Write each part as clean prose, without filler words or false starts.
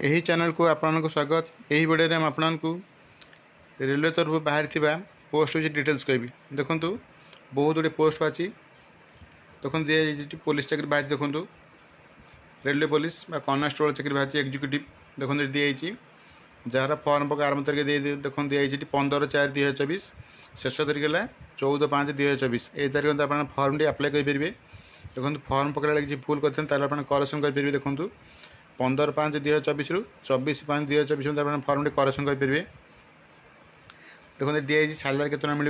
यही चैनल को आपको स्वागत। यही वीडियो में आपको रेलवे तरफ बाहरी पोस्ट डिटेल्स कहि देखु बहुत गुड़े पोस्ट अच्छी देखो दिखाई पुलिस चाकरी बाहर देखो रेलवे पुलिस कन्स्टेबल चाकरी बाहर एक्जिक्यूटिव देखो दिखाई जार फर्म पक आरंभ तारीख देखो दिखाई 15/4/2024 शेष तारीख है 14/5/2024 यही तारीख आप फर्म टी आप्लाय करेंगे। देखो फर्म पकड़ा किसी भूल करते करेक्शन करेंगे। देखो 15/5/2024 रु 24/5/2024 फर्म टी करेक्शन करेंगे। देखो दिखाई सालारी केतना मिल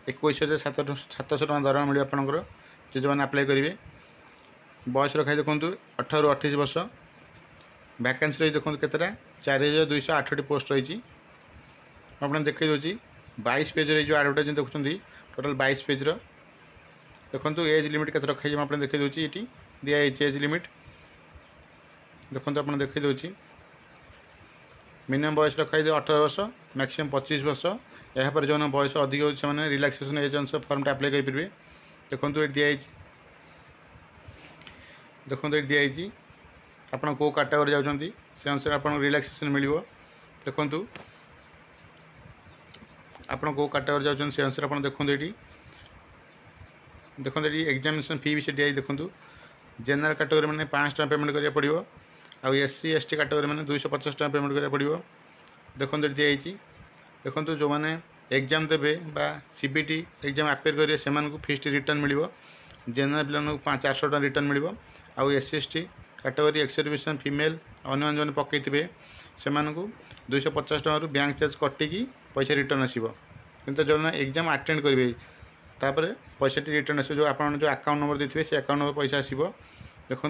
21,700 टका दरमा मिल आपंकर जो मैंने आप्लाय करेंगे। बयस रखा देखो 18 ରୁ 28 वर्ष। वैकेंसी रही देखो केतटा 4,208 पोस्ट रही आप देखी दूसरी 22 पेज जो आडभटाइजमेंट देखुं टोटाल 22 पेज देखो एज लिमिट के रखाई आप देखी दूसरी ये दिखाई एज लिमिट देखो आप देखी दूसरी मिनिमम बयस रखाई 18 वर्ष मैक्सिमम 25 वर्ष। यापर जो बयस अधिक होने रिलैक्सेशन एज अनुसार फर्म आप्लाय करेंगे। देखो ये दिखाई देखो ये दिखाई आप कौ कैटेगरी जाऊँगी से अनुसार आपको रिलैक्सेशन मिल। देखो आप कौ कैटेगरी जाऊँ से अनुसार आप देखो ये देखो ये एग्जामिनेशन फी भी से देखो जनरल कैटेगरी मैंने 500 टका पेमेंट करा पड़ो आउ SC ST कैटेगरी मैंने 250 टका पेमेंट करा पड़ो। देखो ये दिखाई देखो जो मैंने एग्जाम देवे CBT एग्जाम आपेयर करेंगे से फीस रिटर्न मिल। जनरल पिला 400 टका रिटर्न मिल आउ SC ST category x reservation female अन्य जो पकई से 250 टकर बैंक चार्ज कटिकी पैसा रिटर्न आसो। कि जो एग्जाम अटेंड करेंगे तापर पैसा रिटर्न आसो जो आप जो अकाउंट नंबर देते से अकाउंट नंबर पैसा आसो। देखो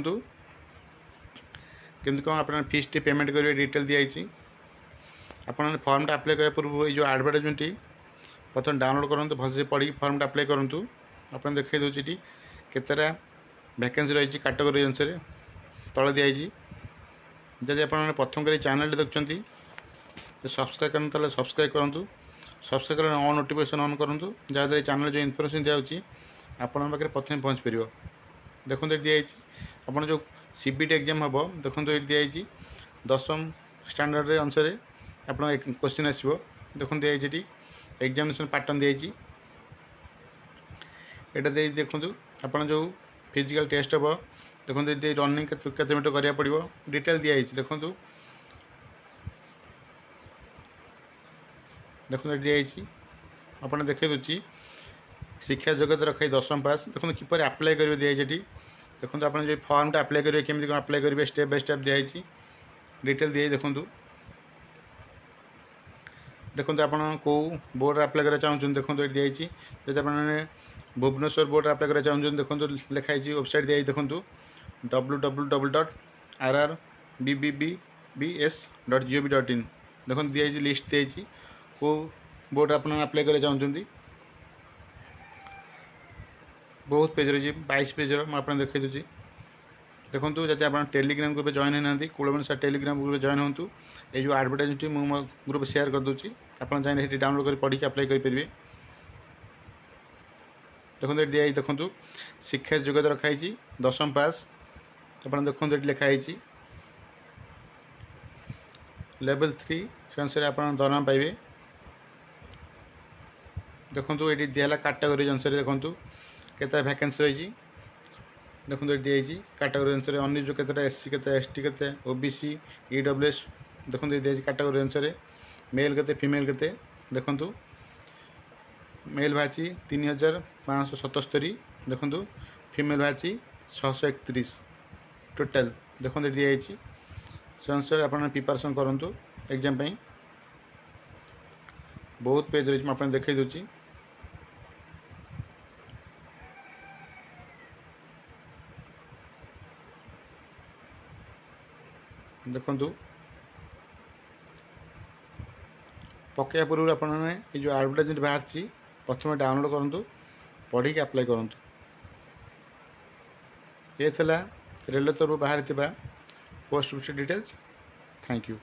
केमती कौन आप फीस टी पेमेंट करेंगे डिटेल दिखाई आप फर्म आप्लाय करने पूर्व जो आडभटाइजमेंट प्रथम डाउनलोड करूँ भलसे पढ़ी फर्म आप्लाय करूँ। आप देखिए दूसरी केतटा वैकेंसी रही कैटेगरी अनुसार तले दिखाई जदि आप प्रथम कर चैनल देखुं सब्सक्राइब करें सब्सक्राइब करूँ सब्सक्राइब कर ऑन नोटिफिकेशन ऑन करूँ जहाँद्वारा चैनल जो इनफॉरमेशन दिखाई आपन पाखे प्रथम पहुँच पार। देखो ये दिखाई आप जो CBT एग्जाम हम देखो ये दिखाई 10वीं स्टैंडर्ड अनुसार आप क्वेश्चन आसो। देखो दिखाई एग्जामिनेशन पैटर्न दिखाई यहाँ देखो आप जो फिजिकल टेस्ट हम देखो रनिंग केते मीटर करा पड़ो डिटेल दिखाई देखो देखो ये दिखाई आप देखे दूसरी शिक्षा योग्यता रखाई 10वीं पास। देखो किपर आप्लाय करेंगे दिखाई देखो आप जो फर्म आप्लाय करेंगे केमी कौन आप्लाय करेंगे स्टेप बाय स्टेप दिखाई डिटेल दिखाई देखो देखो आप कौ बोर्ड आप्लाय करा चाहूँ। देखो ये दिखाई जब आप भुवनेश्वर बोर्ड आप्लाय करा चाहूँ देखो लिखाई वेबसाइट दिखाई देखो www.rrbbs.gov.in देखो दिखाई लिस्ट दिखाई कौ बोर्ड आप आप्लाय करा चाहूँ बहुत पेज रही 22 पेज मुझे देखी दूसरी। देखो जब आप टेलीग्राम ग्रुप जॉइन होना Kulamani sir Telegram group join हूँ ये जो आडभटाइजमेंट मुझे मो ग्रुप शेयर कर दूसरी आप चाहिए डाउनलोड कर पढ़ी आप्लाय करेंगे। देखो ये दिखाई देखो शिक्षा योग्यता रखाई 10वीं पास आप देखो ये लिखाई लेवल 3 से अनुसार आप दरमा पाइबे। देखो ये दिहला कैटेगरी अनुसार देखो केता वैकेंसी रही देखो ये दिखाई कैटेगरी अनुसार अन्य जो केता SC केता ST केते OBC EWS देखो ये दिखाई कैटेगरी अनुसार मेल केते फीमेल केते देखो मेल बाची 3,577 देखो फीमेल बाची 631 टोटाल देखो ये दिखाई से अनुसार आप प्रिपरेशन करूँ एग्जाम बहुत पेज रही आप देखी दूसरी देखो पकड़ा पूर्व आपने जो आडभटाइजमेंट बाहर प्रथम डाउनलोड करूँ पढ़ी आप्लाय करूँ। ये रेलवे तरफ बाहर पोस्ट डिटेल्स। Thank you.